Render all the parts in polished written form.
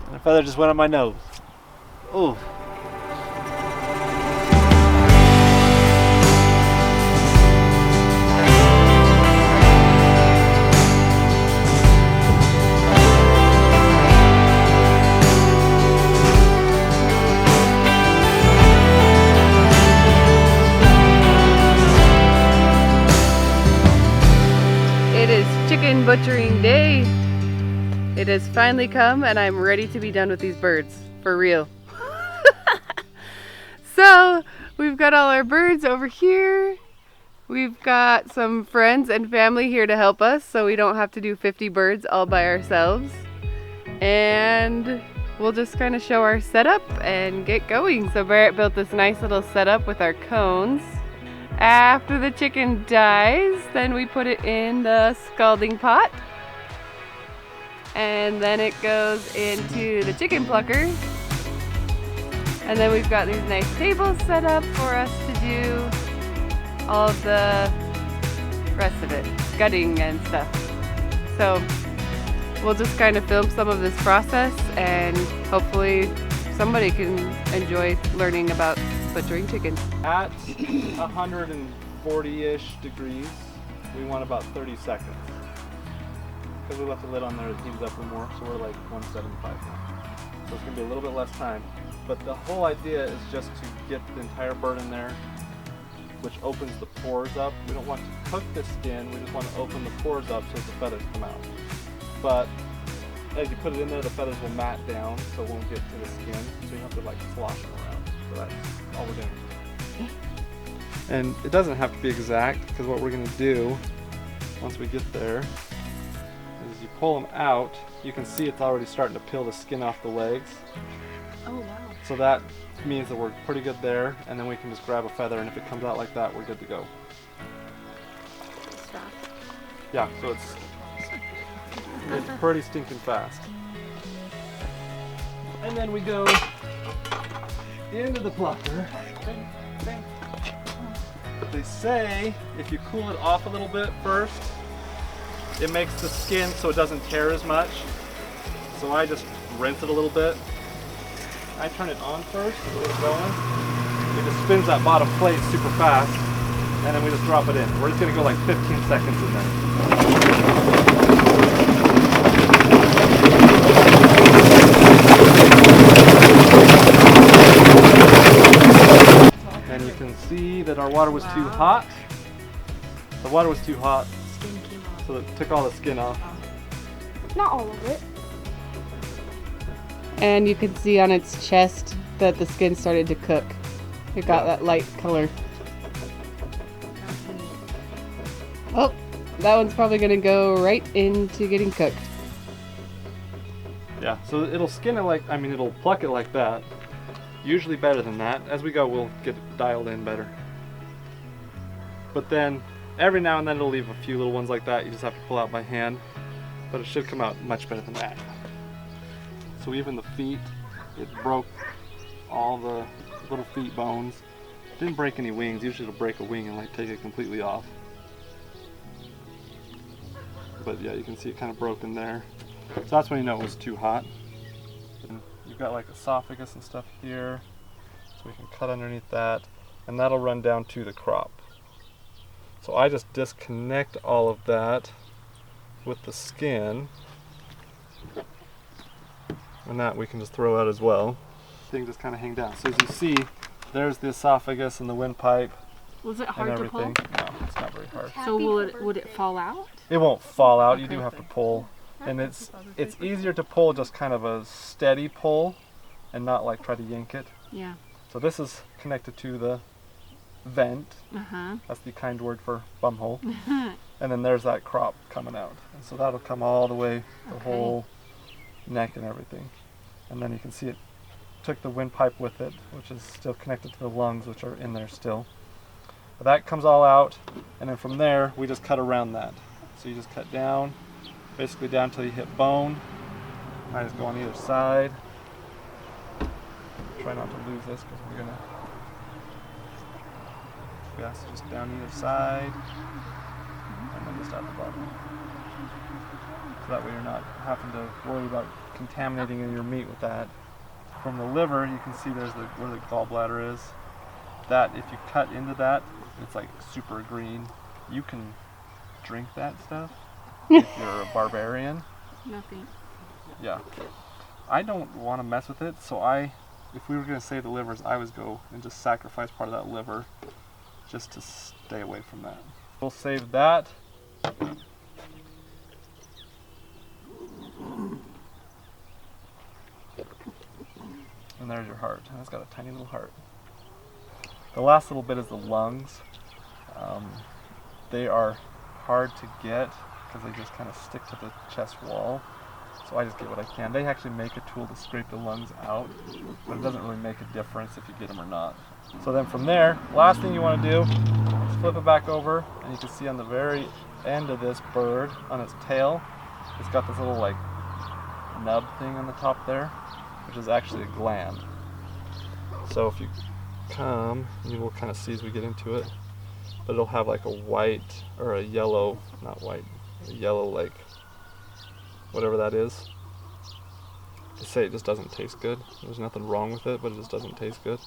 And a feather just went on my nose. Ooh. It is chicken butchering day. It has finally come and I'm ready to be done with these birds, for real. So, we've got all our birds over here. We've got some friends and family here to help us so we don't have to do 50 birds all by ourselves. And we'll just kind of show our setup and get going. So Barrett built this nice little setup with our cones. After the chicken dies, then we put it in the scalding pot. And then it goes into the chicken plucker. And then we've got these nice tables set up for us to do all of the rest of it, gutting and stuff. So we'll just kind of film some of this process and hopefully somebody can enjoy learning about butchering chicken. At 140-ish degrees, we want about 30 seconds. Because we left the lid on there, it heats up a little more, so we're like 175 now. So it's going to be a little bit less time. But the whole idea is just to get the entire bird in there, which opens the pores up. We don't want to cook the skin, we just want to open the pores up so the feathers come out. But as you put it in there, the feathers will mat down, so it won't get to the skin, so you have to like slosh them around. So that's all we're doing. And it doesn't have to be exact, because what we're going to do, once we get there, is you pull them out, you can see it's already starting to peel the skin off the legs. Oh wow. So that means that we're pretty good there, and then we can just grab a feather, and if it comes out like that, we're good to go. Stop. Yeah, so it's pretty stinking fast. And then we go into the plucker. They say if you cool it off a little bit first, it makes the skin so it doesn't tear as much. So I just rinse it a little bit. I turn it on first to get it going. It just spins that bottom plate super fast, and then we just drop it in. We're just going to go like 15 seconds in there. And you can see that our water was too hot. The water was too hot, so it took all the skin off. Not all of it. And you can see on its chest that the skin started to cook. It got that light color. Oh, that one's probably gonna go right into getting cooked. Yeah, so it'll skin it like, it'll pluck it like that. Usually better than that. As we go, we'll get it dialed in better. But then, every now and then it'll leave a few little ones like that. You just have to pull out by hand. But it should come out much better than that. So even the feet, it broke all the little feet bones. Didn't break any wings. Usually it'll break a wing and like take it completely off. But yeah, you can see it kind of broken there. So that's when you know it was too hot. And you've got like esophagus and stuff here. So we can cut underneath that. And that'll run down to the crop. So I just disconnect all of that with the skin. And that we can just throw out as well. Things just kind of hang down. So as you see, there's the esophagus and the windpipe. Was it And hard to everything. pull? No, it's not very hard. So would it fall out? It won't fall out. You Okay, do have to good. pull, and it's easier to pull just kind of a steady pull, and not like try to yank it. Yeah. So this is connected to the vent. Uh-huh. That's the kind word for bumhole. And then there's that crop coming out, and so that'll come all the way the whole neck and everything. And then you can see it took the windpipe with it, which is still connected to the lungs, which are in there still. But that comes all out, and then from there we just cut around that. So you just cut down, basically down till you hit bone. I just go on either side. Try not to lose this because we're gonna. Yeah, so just down either side, and then just out the bottom. So that way you're not having to worry about contaminating your meat with that. From the liver, you can see there's where the gallbladder is. That, if you cut into that, it's like super green. You can drink that stuff if you're a barbarian. Nothing. Yeah. I don't want to mess with it, so if we were going to save the livers, I would go and just sacrifice part of that liver just to stay away from that. We'll save that. And there's your heart. And it's got a tiny little heart. The last little bit is the lungs. They are hard to get because they just kind of stick to the chest wall. So I just get what I can. They actually make a tool to scrape the lungs out, but it doesn't really make a difference if you get them or not. So then from there, last thing you want to do is flip it back over, and you can see on the very end of this bird, on its tail, it's got this little like nub thing on the top there, which is actually a gland. So if you come, you will kind of see as we get into it, but it'll have like a white or a yellow, not white, a yellow like whatever that is. To say it just doesn't taste good. There's nothing wrong with it, but it just doesn't taste good.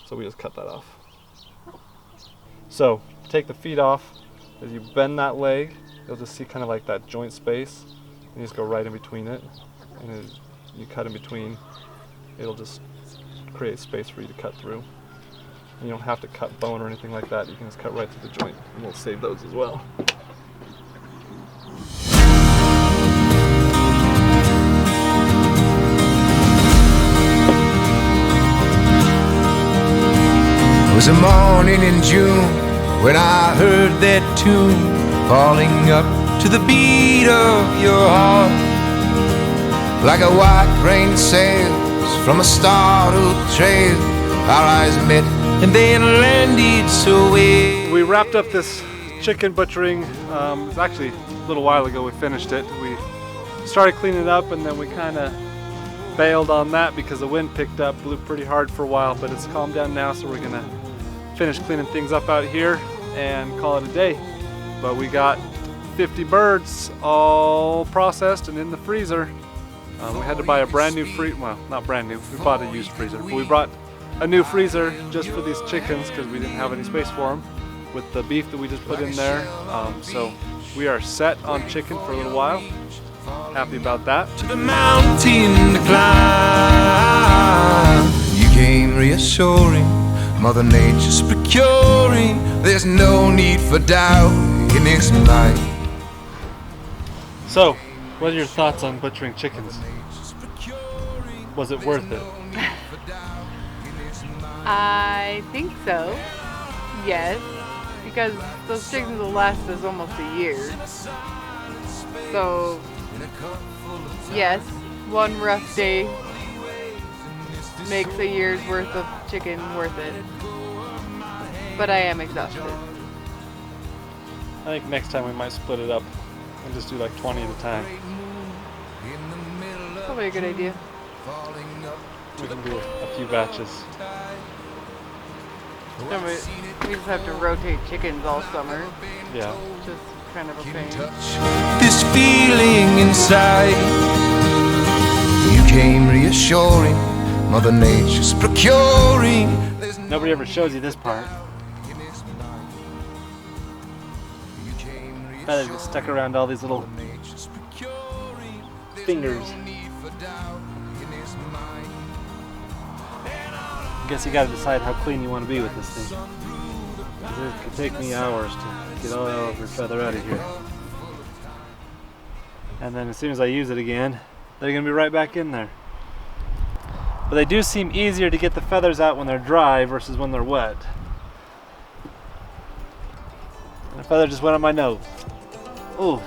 So we just cut that off. So take the feet off. As you bend that leg, you'll just see kind of like that joint space, and you just go right in between it. And as you cut in between, it'll just create space for you to cut through. And you don't have to cut bone or anything like that. You can just cut right through the joint, and we'll save those as well. It was a morning in June when I heard that tune falling up to the beat of your heart, like a white rain sails from a startled trail. Our eyes met and then landed so well. We wrapped up this chicken butchering. It was actually a little while ago we finished it. We started cleaning it up, and then we kind of bailed on that because the wind picked up, blew pretty hard for a while, but it's calmed down now, so we're gonna finish cleaning things up out here and call it a day. But we got 50 birds all processed and in the freezer. We had to buy a brand new well, not brand new, we bought a used freezer, but we brought a new freezer just for these chickens because we didn't have any space for them with the beef that we just put in there. So we are set on chicken for a little while. Happy about that. To the mountain to climb, you came reassuring, Mother Nature's procuring. There's no need for doubt in this mind. So, what are your thoughts on butchering chickens? Was it worth it? I think so. Yes, because those chickens will last us almost a year. So, yes, one rough day makes a year's worth of chicken worth it. But I am exhausted. I think next time we might split it up and just do like 20 at a time. Probably a good idea. We can do a few batches. And we just have to rotate chickens all summer. Yeah. Just kind of a pain. This feeling inside, you came reassuring, Mother Nature's procuring. Nobody ever shows you this part. Feathers get stuck around all these little fingers. I guess you gotta decide how clean you want to be with this thing. It could take me hours to get all every feather out of here. And then as soon as I use it again, they're gonna be right back in there. But they do seem easier to get the feathers out when they're dry versus when they're wet. And the feather just went on my nose. Ooh.